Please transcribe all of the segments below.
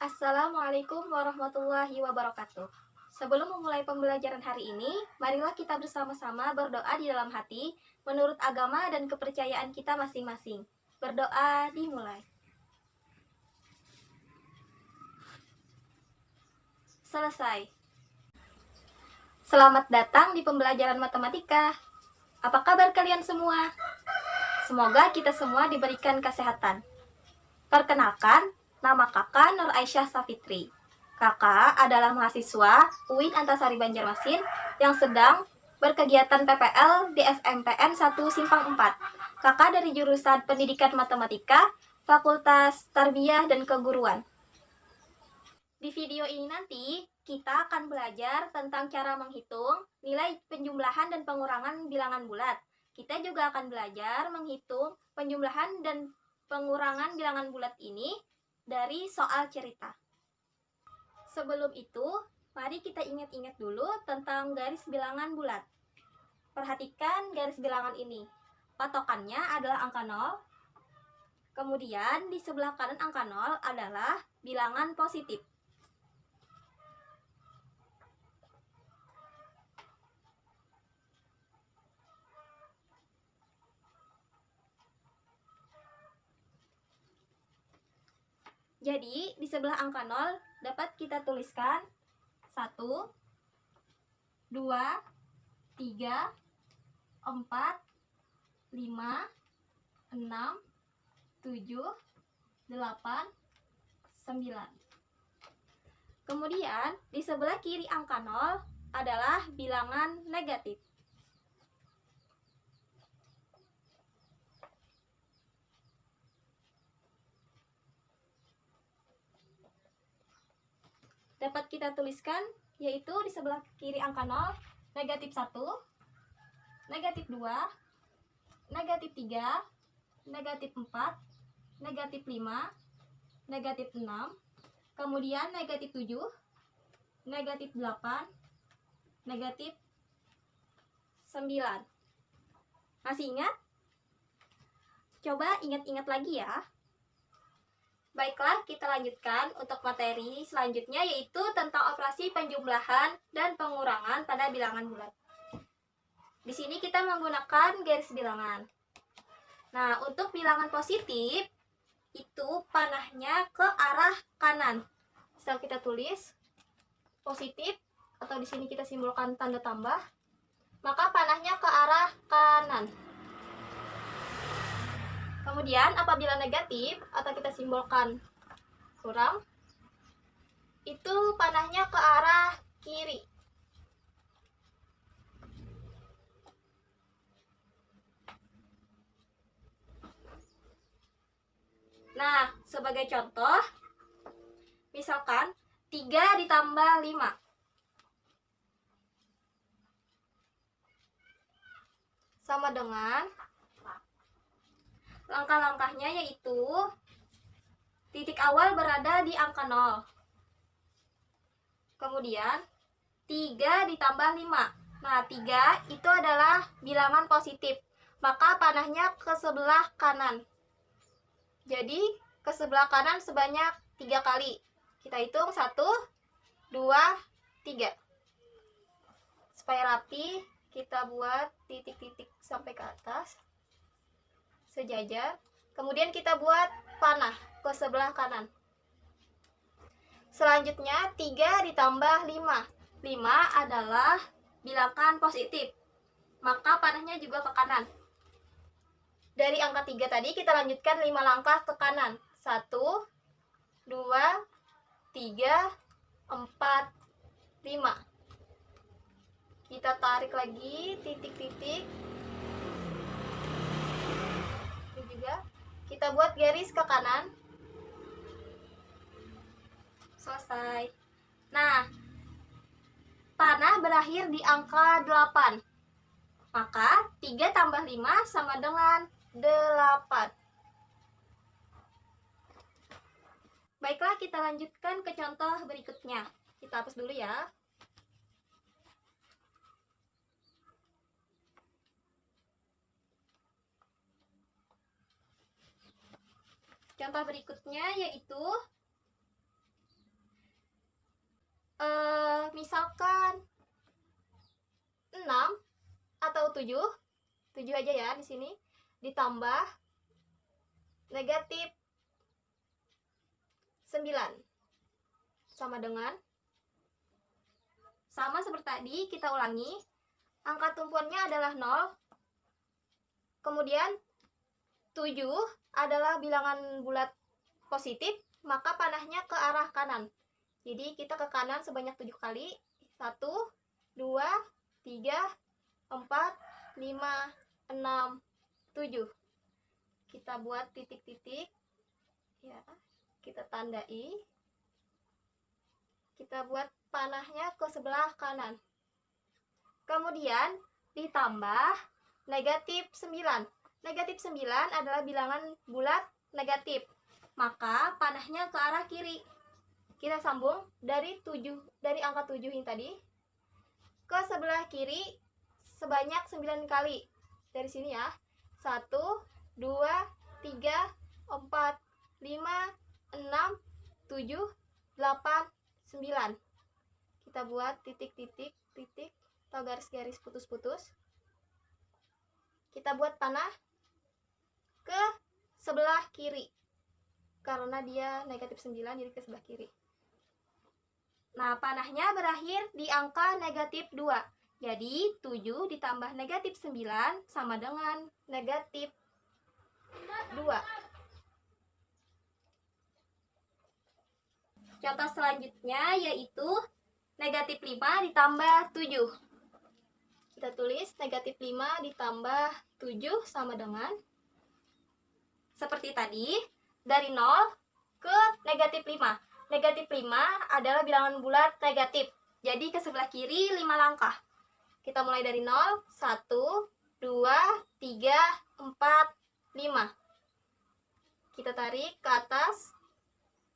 Assalamualaikum warahmatullahi wabarakatuh. Sebelum memulai pembelajaran hari ini, marilah kita bersama-sama berdoa di dalam hati menurut agama dan kepercayaan kita masing-masing. Berdoa dimulai. Selesai. Selamat datang di pembelajaran matematika. Apa kabar kalian semua? Semoga kita semua diberikan kesehatan. Perkenalkan, nama kakak Nur Aisyah Safitri. Kakak adalah mahasiswa UIN Antasari Banjarmasin yang sedang berkegiatan PPL di SMPN 1 Simpang 4. Kakak dari jurusan Pendidikan Matematika, Fakultas Tarbiyah dan Keguruan. Di video ini nanti, kita akan belajar tentang cara menghitung nilai penjumlahan dan pengurangan bilangan bulat. Kita juga akan belajar menghitung penjumlahan dan pengurangan bilangan bulat ini dari soal cerita. Sebelum itu, mari kita ingat-ingat dulu tentang garis bilangan bulat. Perhatikan garis bilangan ini. Patokannya adalah angka 0. Kemudian di sebelah kanan angka 0 adalah bilangan positif. Jadi, di sebelah angka 0 dapat kita tuliskan 1, 2, 3, 4, 5, 6, 7, 8, 9. Kemudian, di sebelah kiri angka 0 adalah bilangan negatif. Dapat kita tuliskan, yaitu di sebelah kiri angka 0, negatif 1, negatif 2, negatif 3, negatif 4, negatif 5, negatif 6, kemudian negatif 7, negatif 8, negatif 9. Masih ingat? Coba ingat-ingat lagi ya. Baiklah, kita lanjutkan untuk materi selanjutnya, yaitu tentang operasi penjumlahan dan pengurangan pada bilangan bulat. Di sini kita menggunakan garis bilangan. Nah, untuk bilangan positif, itu panahnya ke arah kanan. Setelah kita tulis positif, atau di sini kita simbolkan tanda tambah, maka panahnya ke arah kanan. Kemudian apabila negatif atau kita simbolkan kurang, itu panahnya ke arah kiri. Nah, sebagai contoh, misalkan 3 ditambah 5. Sama dengan langkah-langkahnya, yaitu titik awal berada di angka 0. Kemudian 3 ditambah 5. Nah, 3 itu adalah bilangan positif. Maka panahnya ke sebelah kanan. Jadi, ke sebelah kanan sebanyak 3 kali. Kita hitung 1, 2, 3. Supaya rapi, kita buat titik-titik sampai ke atas. Sejajar. Kemudian kita buat panah ke sebelah kanan. Selanjutnya 3 ditambah 5. 5 adalah bilangan positif, maka panahnya juga ke kanan. Dari angka 3 tadi kita lanjutkan 5 langkah ke kanan. 1, 2, 3, 4, 5. Kita tarik lagi titik-titik. Juga kita buat garis ke kanan. Selesai. Nah, panah berakhir di angka 8. Maka 3 tambah 5 sama dengan 8. Baiklah, kita lanjutkan ke contoh berikutnya. Kita hapus dulu ya. Contoh berikutnya yaitu 7 aja ya di sini, ditambah negatif 9 sama dengan, sama seperti tadi, kita ulangi. Angka tumpuannya adalah 0. Kemudian 7 adalah bilangan bulat positif, maka panahnya ke arah kanan. Jadi kita ke kanan sebanyak 7 kali. 1, 2, 3, 4, 5, 6, 7. Kita buat titik-titik. Ya, kita tandai. Kita buat panahnya ke sebelah kanan. Kemudian ditambah negatif 9. Negatif 9 adalah bilangan bulat negatif, maka panahnya ke arah kiri. Kita sambung dari angka 7 ini tadi ke sebelah kiri sebanyak 9 kali. Dari sini ya. 1, 2, 3, 4, 5, 6, 7, 8, 9. Kita buat titik-titik atau garis-garis putus-putus. Kita buat panah ke sebelah kiri. Karena dia negatif 9, jadi ke sebelah kiri. Nah, panahnya berakhir di angka negatif 2. Jadi 7 ditambah negatif 9 sama dengan negatif 2. Contoh selanjutnya yaitu negatif 5 ditambah 7. Kita tulis negatif 5 ditambah 7 sama dengan, seperti tadi, dari 0 ke negatif 5. Negatif 5 adalah bilangan bulat negatif. Jadi ke sebelah kiri 5 langkah. Kita mulai dari 0, 1, 2, 3, 4, 5. Kita tarik ke atas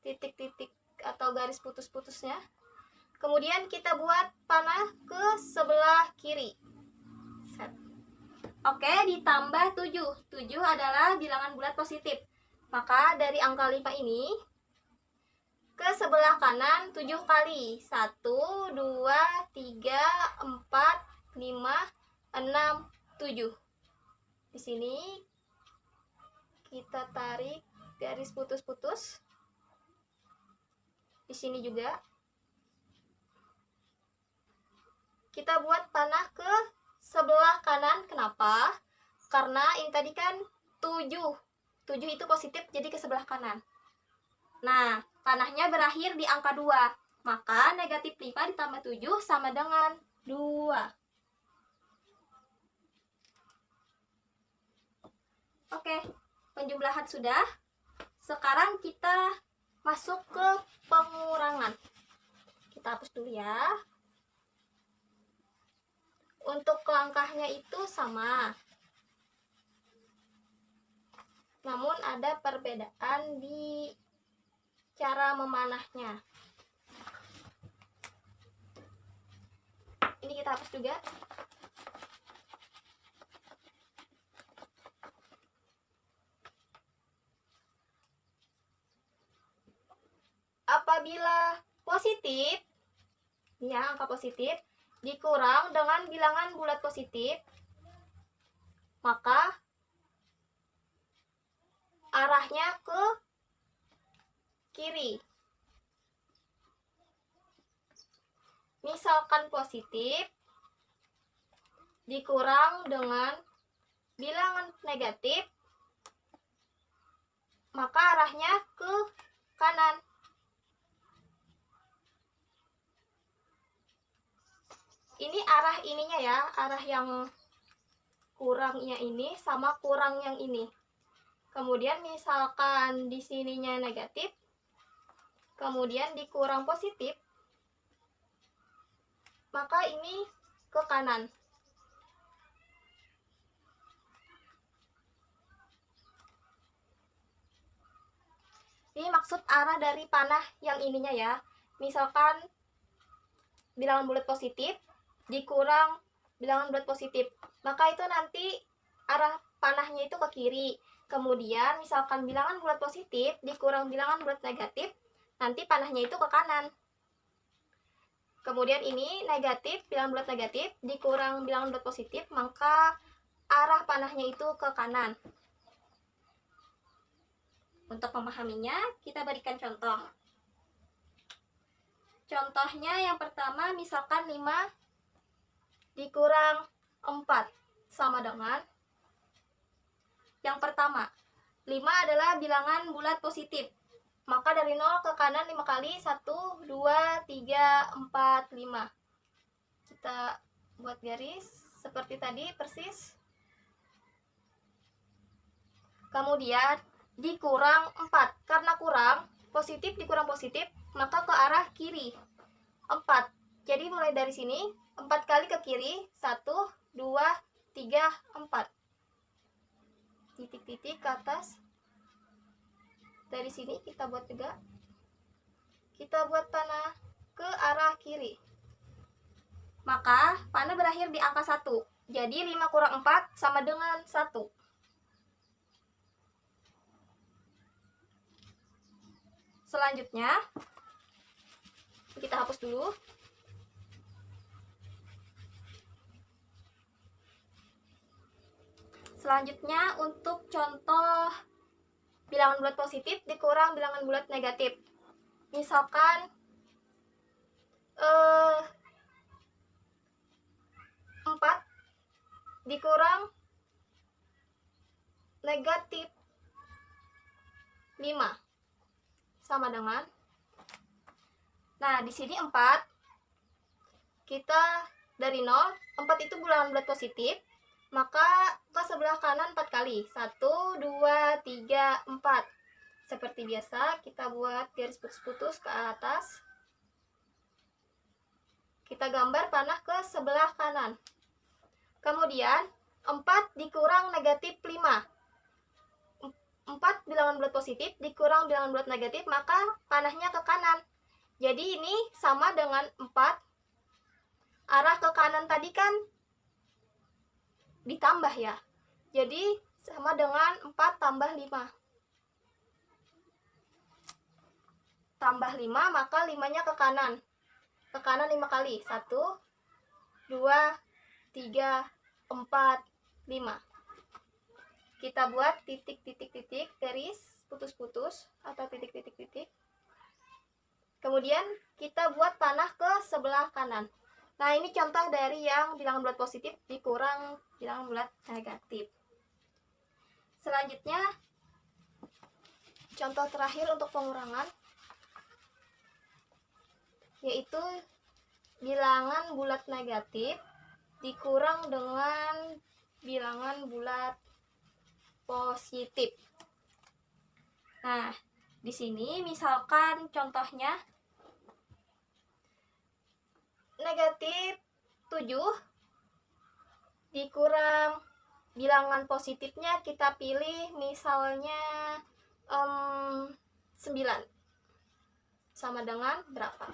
titik-titik atau garis putus-putusnya. Kemudian kita buat panah ke sebelah kiri. Set. Oke, ditambah 7. 7 adalah bilangan bulat positif. Maka dari angka 5 ini ke sebelah kanan 7 kali. 1, 2, 3, 4, 5, 6, 7. Di sini kita tarik garis putus-putus. Di sini juga. Kita buat panah ke sebelah kanan. Kenapa? Karena ini tadi kan 7. 7 itu positif, jadi ke sebelah kanan. Nah, panahnya berakhir di angka 2. Maka negatif 5 ditambah 7 sama dengan 2. Oke, penjumlahan sudah. Sekarang kita masuk ke pengurangan. Kita hapus dulu ya. Untuk langkahnya itu sama. Namun ada perbedaan di cara memanahnya. Ini kita hapus juga. Apabila positif, ya angka positif, dikurang dengan bilangan bulat positif, maka arahnya ke kiri. Misalkan positif dikurang dengan bilangan negatif, maka arahnya ke kanan. Ini arah ininya ya, arah yang kurangnya ini sama kurang yang ini. Kemudian misalkan di sininya negatif, kemudian dikurang positif, maka ini ke kanan. Ini maksud arah dari panah yang ininya ya. Misalkan bilangan bulat positif dikurang bilangan bulat positif, maka itu nanti arah panahnya itu ke kiri. Kemudian misalkan bilangan bulat positif dikurang bilangan bulat negatif, nanti panahnya itu ke kanan. Kemudian ini negatif, bilangan bulat negatif, dikurang bilangan bulat positif, maka arah panahnya itu ke kanan. Untuk memahaminya, kita berikan contoh. Contohnya yang pertama, misalkan 5 dikurang 4 sama dengan, yang pertama, 5 adalah bilangan bulat positif. Maka dari 0 ke kanan 5 kali, 1, 2, 3, 4, 5. Kita buat garis seperti tadi persis. Kemudian dikurang 4. Karena kurang, positif dikurang positif, maka ke arah kiri. 4. Jadi mulai dari sini, 4 kali ke kiri, 1, 2, 3, 4. Titik-titik ke atas. Dari sini kita buat juga. Kita buat panah ke arah kiri. Maka panah berakhir di angka 1. Jadi 5 kurang 4 sama dengan 1. Selanjutnya, kita hapus dulu. Selanjutnya untuk contoh bilangan bulat positif dikurang bilangan bulat negatif. Misalkan 4 dikurang negatif 5 sama dengan, nah di sini 4 kita dari 0, 4 itu bilangan bulat positif, maka ke sebelah kanan 4 kali, 1, 2, 3, 4. Seperti biasa kita buat garis putus-putus ke atas. Kita gambar panah ke sebelah kanan. Kemudian 4 dikurang negatif 5. 4 bilangan bulat positif dikurang bilangan bulat negatif, maka panahnya ke kanan. Jadi ini sama dengan 4. Arah ke kanan tadi kan ditambah ya. Jadi sama dengan 4 tambah 5. Tambah 5, maka 5-nya ke kanan. Ke kanan 5 kali. 1, 2, 3, 4, 5. Kita buat titik-titik-titik, garis putus-putus atau titik-titik-titik. Kemudian kita buat panah ke sebelah kanan. Nah, ini contoh dari yang bilangan bulat positif dikurang bilangan bulat negatif. Selanjutnya, contoh terakhir untuk pengurangan, yaitu bilangan bulat negatif dikurang dengan bilangan bulat positif. Nah, di sini misalkan contohnya negatif 7 dikurang bilangan positifnya kita pilih misalnya 9 sama dengan berapa?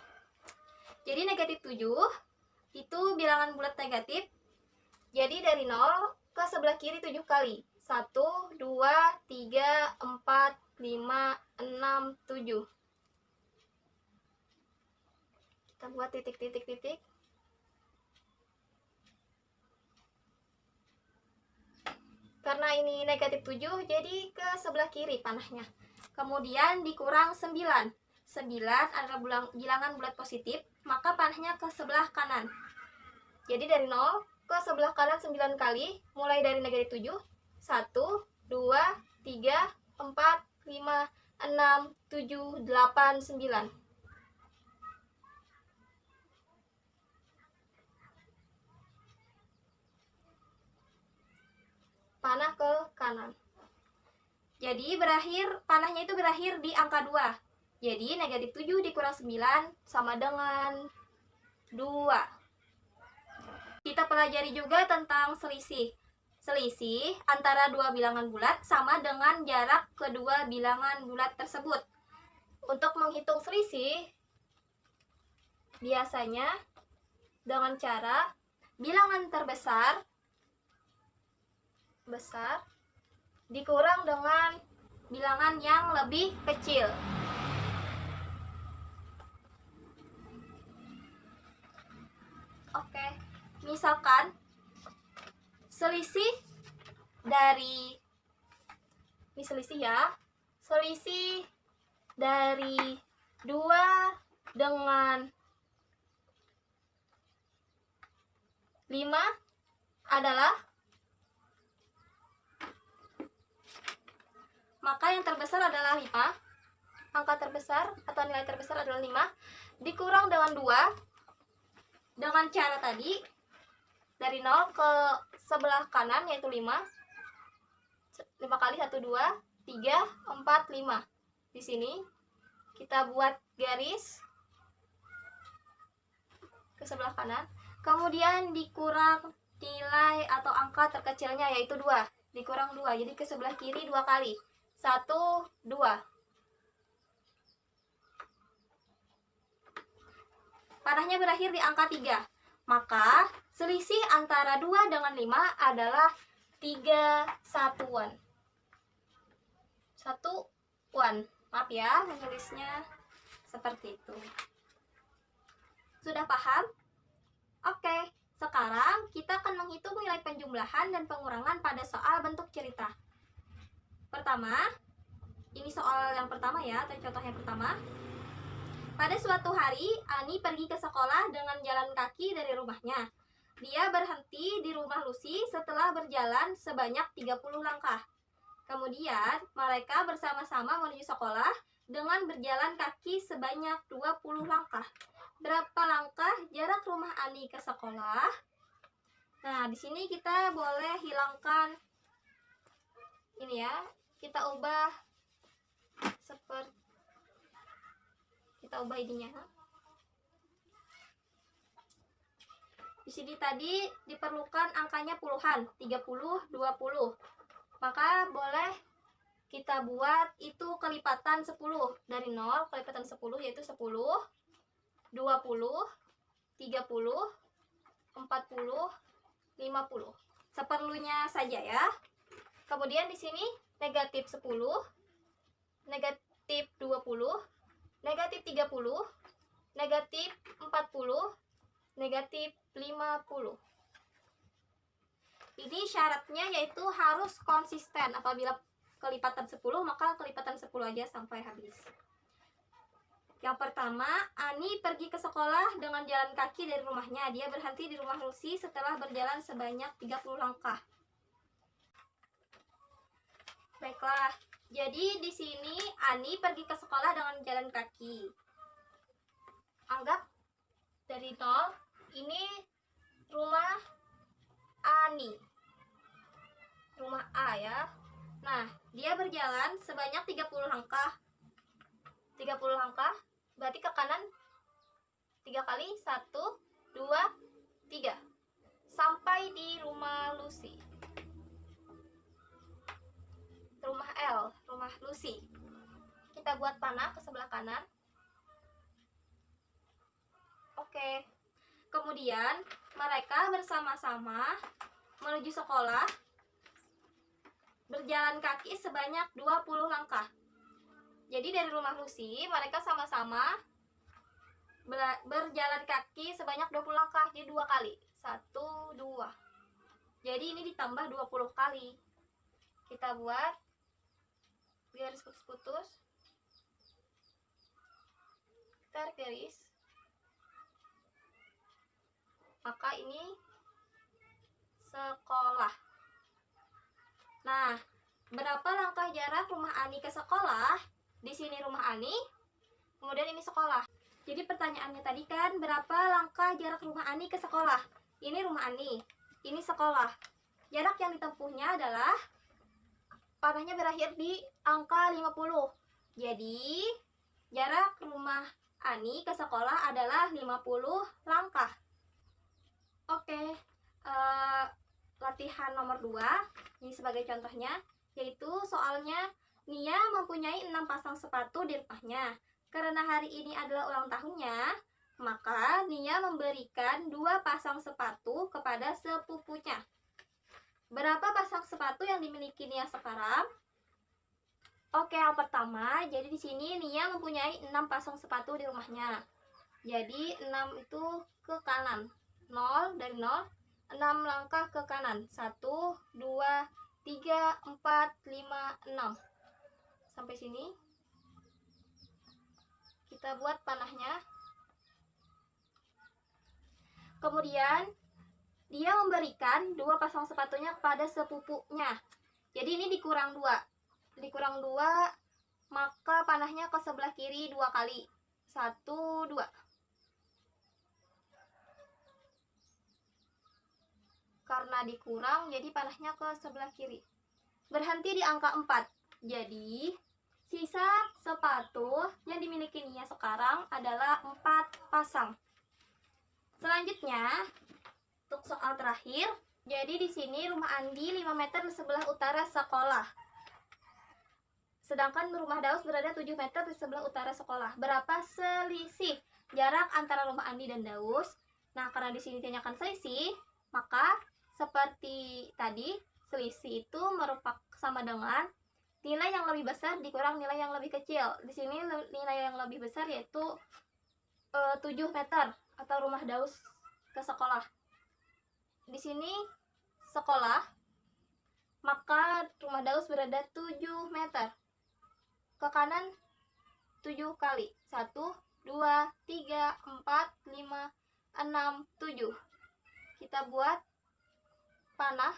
Jadi negatif 7 itu bilangan bulat negatif. Jadi dari 0 ke sebelah kiri 7 kali. 1, 2, 3, 4, 5, 6, 7. Kita buat titik-titik-titik. Karena ini negatif 7, jadi ke sebelah kiri panahnya. Kemudian dikurang 9. 9 adalah bilangan bulat positif, maka panahnya ke sebelah kanan. Jadi dari 0 ke sebelah kanan 9 kali, mulai dari negatif 7. 1, 2, 3, 4, 5, 6, 7, 8, 9. Panah ke kanan. Jadi panahnya itu berakhir di angka 2. Jadi negatif 7 dikurang 9 sama dengan 2. Kita pelajari juga tentang selisih. Selisih antara dua bilangan bulat sama dengan jarak kedua bilangan bulat tersebut. Untuk menghitung selisih, biasanya dengan cara bilangan terbesar dikurang dengan bilangan yang lebih kecil. Misalkan selisih dari, ini selisih ya, selisih dari 2 dengan 5 adalah, maka yang terbesar adalah 5. Angka terbesar atau nilai terbesar adalah 5 dikurang dengan 2 dengan cara tadi, dari 0 ke sebelah kanan yaitu 5. 5 kali 1, 2, 3, 4, 5. Di sini kita buat garis ke sebelah kanan. Kemudian dikurang nilai atau angka terkecilnya yaitu 2. Dikurang 2. Jadi ke sebelah kiri 2 kali. 1, 2. Panahnya berakhir di angka 3. Maka selisih antara 2 dengan 5 adalah 3 satuan. Satuan. Maaf ya, menulisnya seperti itu. Sudah paham? Oke, sekarang kita akan menghitung nilai penjumlahan dan pengurangan pada soal bentuk cerita. Pertama, ini soal yang pertama ya, atau contoh yang pertama. Pada suatu hari, Ani pergi ke sekolah dengan jalan kaki dari rumahnya. Dia berhenti di rumah Lucy setelah berjalan sebanyak 30 langkah. Kemudian, mereka bersama-sama menuju sekolah dengan berjalan kaki sebanyak 20 langkah. Berapa langkah jarak rumah Ani ke sekolah? Nah, di sini kita boleh hilangkan ini ya. Kita ubah seperti, kita ubah ininya. Di sini tadi diperlukan angkanya puluhan, 30, 20. Maka boleh kita buat itu kelipatan 10. Dari 0 kelipatan 10 yaitu 10, 20, 30, 40, 50. Seperlunya saja ya. Kemudian di sini negatif 10, negatif 20, negatif 30, negatif 40, negatif 50. Ini syaratnya yaitu harus konsisten. Apabila kelipatan 10, maka kelipatan 10 aja sampai habis. Yang pertama, Ani pergi ke sekolah dengan jalan kaki dari rumahnya. Dia berhenti di rumah Lucy setelah berjalan sebanyak 30 langkah. Baiklah, jadi di sini Ani pergi ke sekolah dengan jalan kaki. Anggap dari 0, ini rumah Ani. Rumah A ya. Nah, dia berjalan sebanyak 30 langkah. 30 langkah, berarti ke kanan 3 kali, 1, 2, 3. Sampai di rumah Lucy. Rumah L, rumah Lucy. Kita buat panah ke sebelah kanan. Oke. Kemudian, mereka bersama-sama menuju sekolah. Berjalan kaki sebanyak 20 langkah. Jadi dari rumah Lucy, mereka sama-sama berjalan kaki sebanyak 20 langkah. Jadi 2 kali. 1, 2. Jadi ini ditambah 20 kali. Kita buat garis putus-putus. Tarik garis. Maka ini sekolah. Nah, berapa langkah jarak rumah Ani ke sekolah? Di sini rumah Ani, kemudian ini sekolah. Jadi pertanyaannya tadi kan, berapa langkah jarak rumah Ani ke sekolah? Ini rumah Ani, ini sekolah. Jarak yang ditempuhnya adalah, panahnya berakhir di angka 50. Jadi, jarak rumah Ani ke sekolah adalah 50 langkah. Oke, latihan nomor 2, ini sebagai contohnya, yaitu soalnya Nia mempunyai 6 pasang sepatu di rumahnya. Karena hari ini adalah ulang tahunnya, maka Nia memberikan 2 pasang sepatu kepada sepupunya. Berapa pasang sepatu yang dimiliki Nia sekarang? Oke, yang pertama, jadi di sini Nia mempunyai 6 pasang sepatu di rumahnya. Jadi 6 itu ke kanan. 0, dari 0 6 langkah ke kanan. 1, 2, 3, 4, 5, 6. Sampai sini. Kita buat panahnya. Kemudian dia memberikan 2 pasang sepatunya kepada sepupunya. Jadi ini dikurang 2. Dikurang 2, maka panahnya ke sebelah kiri 2 kali. 1, 2. Karena dikurang, jadi panahnya ke sebelah kiri. Berhenti di angka 4. Jadi, sisa sepatu yang dimiliki Nia sekarang adalah 4 pasang. Selanjutnya, untuk soal terakhir, jadi di sini rumah Andi 5 meter di sebelah utara sekolah. Sedangkan rumah Daus berada 7 meter di sebelah utara sekolah. Berapa selisih jarak antara rumah Andi dan Daus? Nah, karena di sini ditanyakan selisih, maka seperti tadi, selisih itu merupakan sama dengan nilai yang lebih besar dikurang nilai yang lebih kecil. Di sini nilai yang lebih besar yaitu 7 meter atau rumah Daus ke sekolah. Di sini sekolah, maka rumah Daus berada 7 meter. Ke kanan 7 kali. 1, 2, 3, 4, 5, 6, 7. Kita buat panah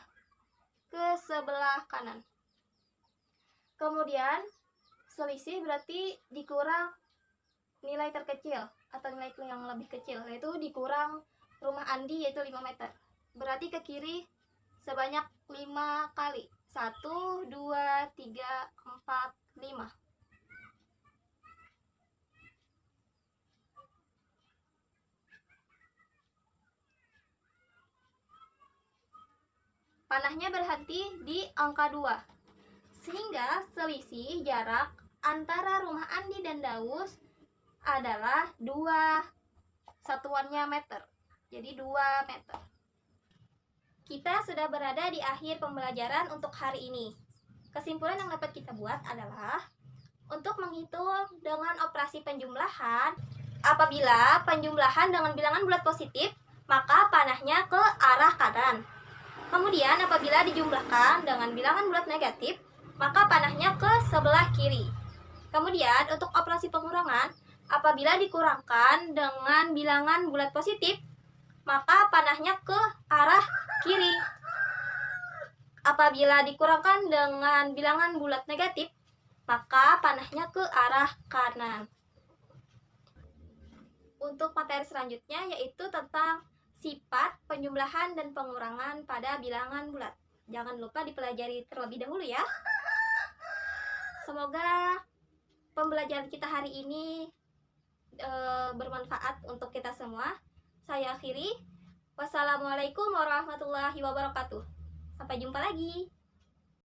ke sebelah kanan. Kemudian selisih berarti dikurang nilai terkecil atau nilai yang lebih kecil, yaitu dikurang rumah Andi yaitu 5 meter. Berarti ke kiri sebanyak 5 kali. 1, 2, 3, 4, 5. Panahnya berhenti di angka 2. Sehingga selisih jarak antara rumah Andi dan Daus adalah 2 satuannya meter. Jadi 2 meter. Kita sudah berada di akhir pembelajaran untuk hari ini. Kesimpulan yang dapat kita buat adalah untuk menghitung dengan operasi penjumlahan, apabila penjumlahan dengan bilangan bulat positif, maka panahnya ke arah kanan. Kemudian apabila dijumlahkan dengan bilangan bulat negatif, maka panahnya ke sebelah kiri. Kemudian untuk operasi pengurangan, apabila dikurangkan dengan bilangan bulat positif, maka panahnya ke arah kiri. Apabila dikurangkan dengan bilangan bulat negatif, maka panahnya ke arah kanan. Untuk materi selanjutnya yaitu tentang sifat penjumlahan dan pengurangan pada bilangan bulat. Jangan lupa dipelajari terlebih dahulu ya. Semoga pembelajaran kita hari ini bermanfaat untuk kita semua. Saya akhiri. Wassalamualaikum warahmatullahi wabarakatuh. Sampai jumpa lagi.